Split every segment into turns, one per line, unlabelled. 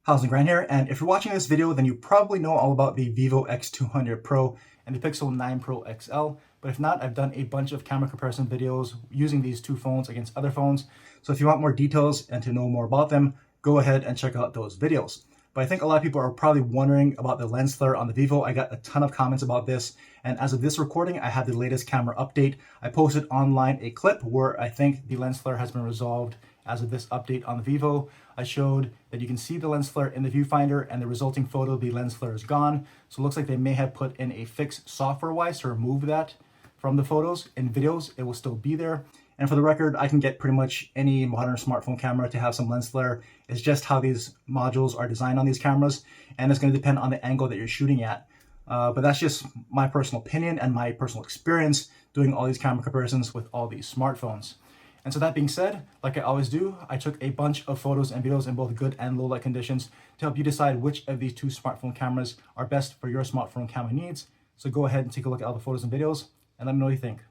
How's it going here? And if you're watching this video, then you probably know all about the Vivo X200 Pro and the Pixel 9 Pro XL. But if not, I've done a bunch of camera comparison videos using these two phones against other phones. So if you want more details and to know more about them, go ahead and check out those videos. But I think a lot of people are probably wondering about the lens flare on the Vivo. I got a ton of comments about this. And as of this recording, I have the latest camera update. I posted online a clip where I think the lens flare has been resolved as of this update on the Vivo. I showed that you can see the lens flare in the viewfinder and the resulting photo, the lens flare is gone. So it looks like they may have put in a fix software-wise to remove that from the photos. In videos, it will still be there. And for the record, I can get pretty much any modern smartphone camera to have some lens flare. It's just how these modules are designed on these cameras, and it's going to depend on the angle that you're shooting at. But that's just my personal opinion and my personal experience doing all these camera comparisons with all these smartphones. And so that being said, like I always do, I took a bunch of photos and videos in both good and low light conditions to help you decide which of these two smartphone cameras are best for your smartphone camera needs. So go ahead and take a look at all the photos and videos and let me know what you think.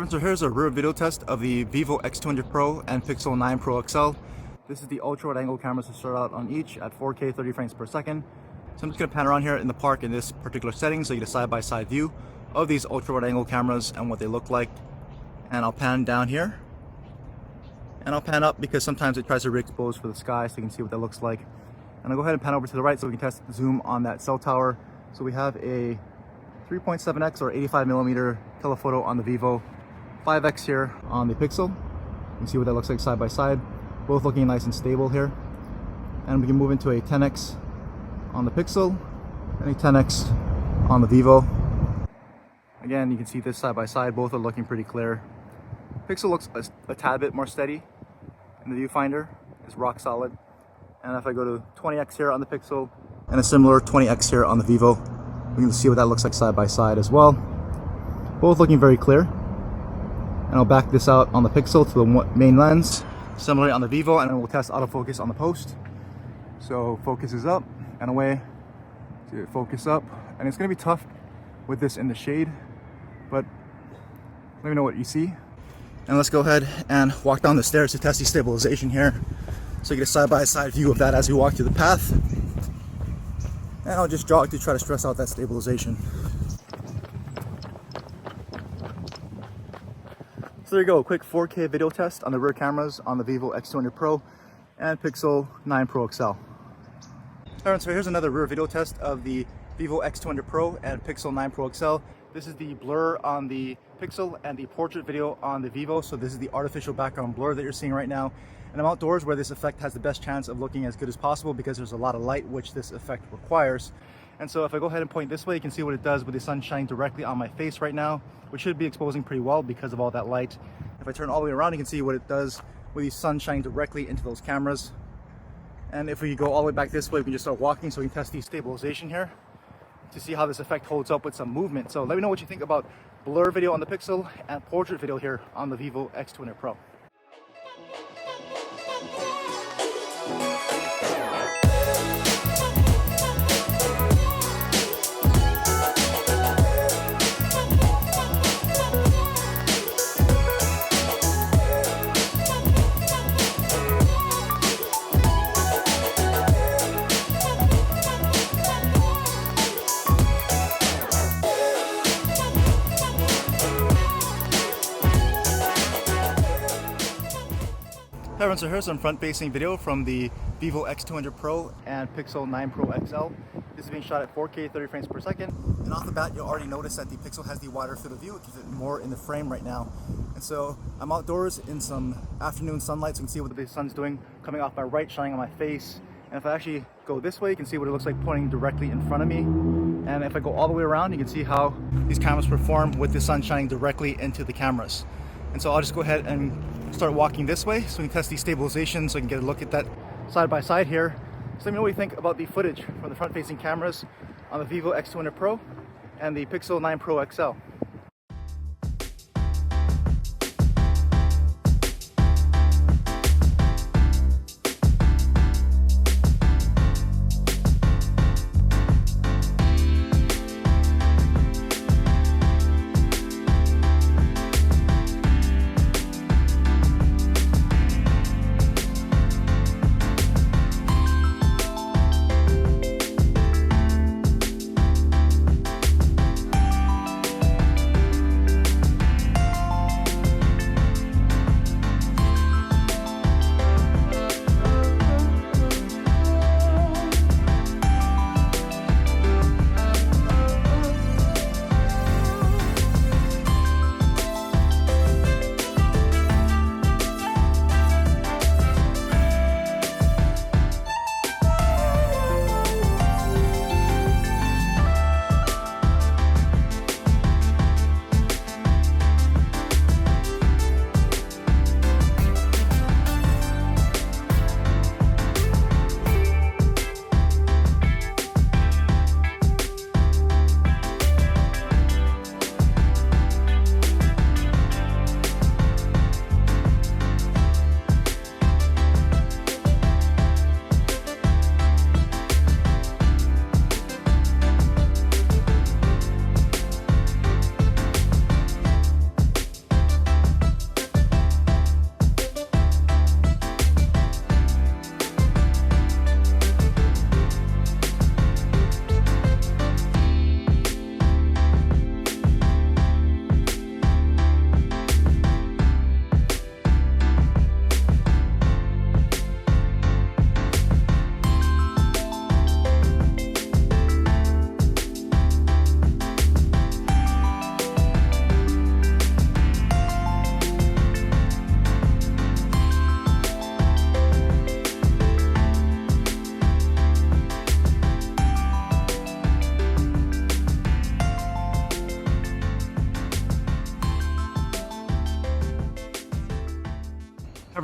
So here's a rear video test of the Vivo X200 Pro and Pixel 9 Pro XL. This is the ultra wide angle cameras to start out on each at 4K 30 frames per second. So I'm just going to pan around here in the park in this particular setting so you get a side-by-side view of these ultra wide angle cameras and what they look like. And I'll pan down here. And I'll pan up because sometimes it tries to re-expose for the sky so you can see what that looks like. And I'll go ahead and pan over to the right so we can test zoom on that cell tower. So we have a 3.7x or 85mm telephoto on the Vivo, 5x here on the Pixel. You can see what that looks like side by side, both looking nice and stable here. And we can move into a 10x on the Pixel and a 10x on the Vivo. Again, you can see this side by side, both are looking pretty clear. Pixel looks a tad bit more steady in the viewfinder, it's rock solid. And if I go to 20x here on the Pixel and a similar 20x here on the Vivo, we can see what that looks like side by side as well. Both looking very clear. And I'll back this out on the Pixel to the main lens, similarly on the Vivo, and then we'll test autofocus on the post. So focus is up and away to focus up, and it's going to be tough with this in the shade, but let me know what you see. And let's go ahead and walk down the stairs to test the stabilization here, so you get a side-by-side view of that as we walk through the path. And I'll just jog to try to stress out that stabilization. So there you go, a quick 4K video test on the rear cameras on the Vivo X200 Pro and Pixel 9 Pro XL. Alright, so here's another rear video test of the Vivo X200 Pro and Pixel 9 Pro XL. This is the blur on the Pixel and the portrait video on the Vivo. So this is the artificial background blur that you're seeing right now. And I'm outdoors where this effect has the best chance of looking as good as possible because there's a lot of light which this effect requires. And so if I go ahead and point this way, you can see what it does with the sun shining directly on my face right now, which should be exposing pretty well because of all that light. If I turn all the way around, you can see what it does with the sun shining directly into those cameras. And if we go all the way back this way, we can just start walking so we can test the stabilization here to see how this effect holds up with some movement. So let me know what you think about blur video on the Pixel and portrait video here on the Vivo X200 Pro. Hi everyone, so here's some front-facing video from the Vivo X200 Pro and Pixel 9 Pro XL. This is being shot at 4K 30 frames per second. And off the bat, you'll already notice that the Pixel has the wider field of view. It gives it more in the frame right now. And so I'm outdoors in some afternoon sunlight, so you can see what the sun's doing coming off my right, shining on my face. And if I actually go this way, you can see what it looks like pointing directly in front of me. And if I go all the way around, you can see how these cameras perform with the sun shining directly into the cameras. And so I'll just go ahead and start walking this way so we can test the stabilization, so I can get a look at that side by side here. So let me know what you think about the footage from the front-facing cameras on the Vivo X200 Pro and the Pixel 9 Pro XL.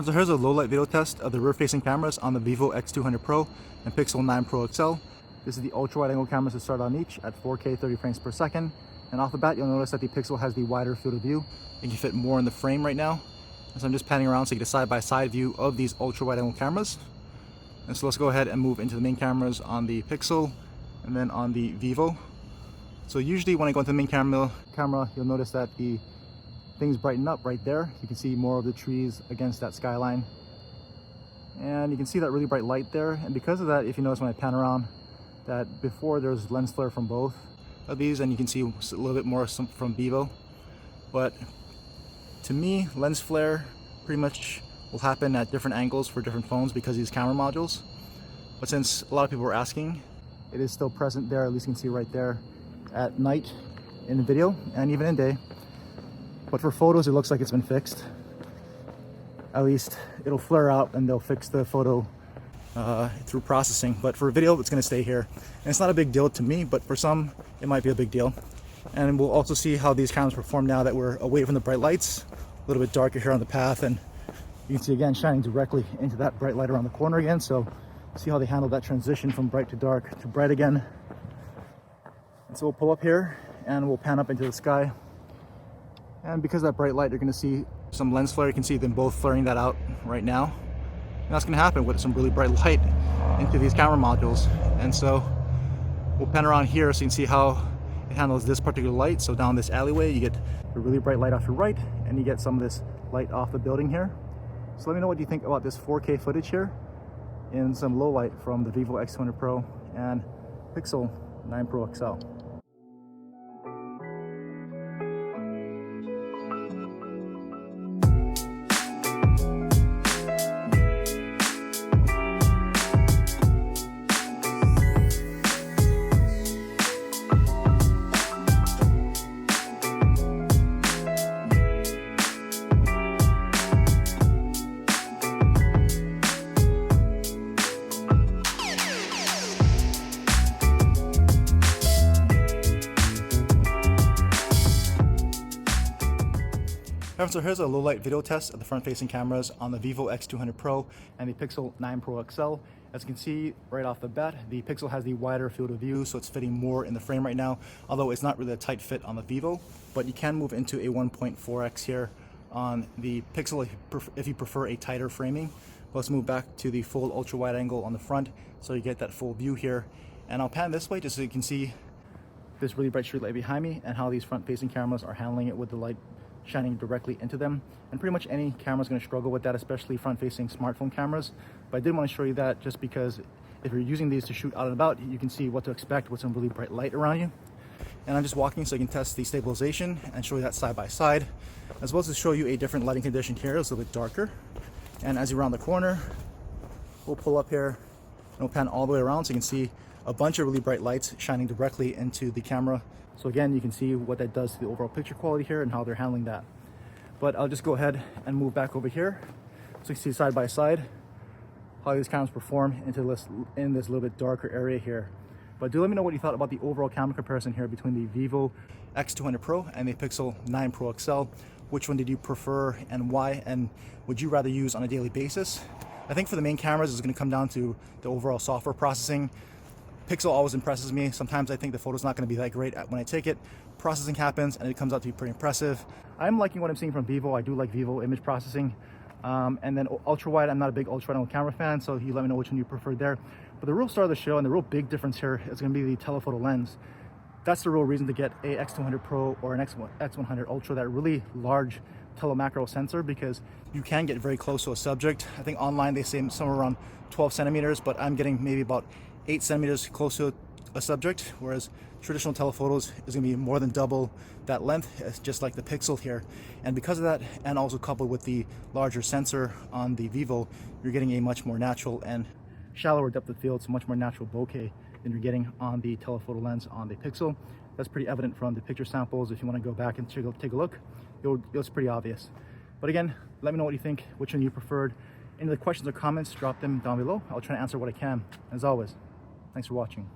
So here's a low-light video test of the rear-facing cameras on the Vivo X200 Pro and Pixel 9 Pro XL. This is the ultra-wide-angle cameras to start on each at 4K 30 frames per second. And off the bat, you'll notice that the Pixel has the wider field of view. You can fit more in the frame right now. And so I'm just panning around so you get a side-by-side view of these ultra-wide-angle cameras. And so let's go ahead and move into the main cameras on the Pixel and then on the Vivo. So usually when I go into the main camera, you'll notice that the things brighten up right there. You can see more of the trees against that skyline. And you can see that really bright light there. And because of that, if you notice when I pan around, that before there's lens flare from both of these, and you can see a little bit more from Vivo. But to me, lens flare pretty much will happen at different angles for different phones because of these camera modules. But since a lot of people were asking, it is still present there. At least you can see right there at night in the video and even in day. But for photos, it looks like it's been fixed. At least it'll flare out and they'll fix the photo through processing. But for video, it's gonna stay here. And it's not a big deal to me, but for some, it might be a big deal. And we'll also see how these cameras perform now that we're away from the bright lights, a little bit darker here on the path. And you can see again, shining directly into that bright light around the corner again. So see how they handle that transition from bright to dark to bright again. And so we'll pull up here and we'll pan up into the sky. And because of that bright light, you're going to see some lens flare. You can see them both flaring that out right now. And that's going to happen with some really bright light into these camera modules. And so we'll pan around here so you can see how it handles this particular light. So down this alleyway, you get the really bright light off your right, and you get some of this light off the building here. So let me know what you think about this 4K footage here in some low light from the Vivo X200 Pro and Pixel 9 Pro XL. So here's a low light video test of the front facing cameras on the Vivo X200 Pro and the Pixel 9 Pro XL. As you can see right off the bat, the Pixel has the wider field of view, so it's fitting more in the frame right now, although it's not really a tight fit on the Vivo, but you can move into a 1.4x here on the Pixel if you prefer a tighter framing. Let's move back to the full ultra wide angle on the front so you get that full view here. And I'll pan this way just so you can see this really bright street light behind me and how these front facing cameras are handling it with the light shining directly into them. And pretty much any camera is going to struggle with that, especially front facing smartphone cameras. But I did want to show you that just because if you're using these to shoot out and about, you can see what to expect with some really bright light around you. And I'm just walking so I can test the stabilization and show you that side by side, as well as to show you a different lighting condition here. It's a little bit darker. And as you round the corner, we'll pull up here and we'll pan all the way around so you can see a bunch of really bright lights shining directly into the camera. So again, you can see what that does to the overall picture quality here and how they're handling that. But I'll just go ahead and move back over here so you can see side by side how these cameras perform in this little bit darker area here. But do let me know what you thought about the overall camera comparison here between the Vivo X200 Pro and the Pixel 9 Pro XL. Which one did you prefer and why? And would you rather use on a daily basis? I think for the main cameras, it's going to come down to the overall software processing. Pixel always impresses me. Sometimes I think the photo's not going to be that great when I take it. Processing happens and it comes out to be pretty impressive. I'm liking what I'm seeing from Vivo. I do like Vivo image processing. And then ultra wide, I'm not a big ultra wide camera fan, so you let me know which one you prefer there. But the real star of the show and the real big difference here is going to be the telephoto lens. That's the real reason to get a X200 Pro or an X100 Ultra, that really large telemacro sensor, because you can get very close to a subject. I think online they say somewhere around 12 centimeters, but I'm getting maybe about 8 centimeters close to a subject, whereas traditional telephotos is going to be more than double that length. It's just like the Pixel here. And because of that, and also coupled with the larger sensor on the Vivo, you're getting a much more natural and shallower depth of field, so much more natural bokeh than you're getting on the telephoto lens on the Pixel. That's pretty evident from the picture samples. If you want to go back and take a look, it's pretty obvious. But again, let me know what you think, which one you preferred. Any other questions or comments, drop them down below. I'll try to answer what I can. As always, thanks for watching.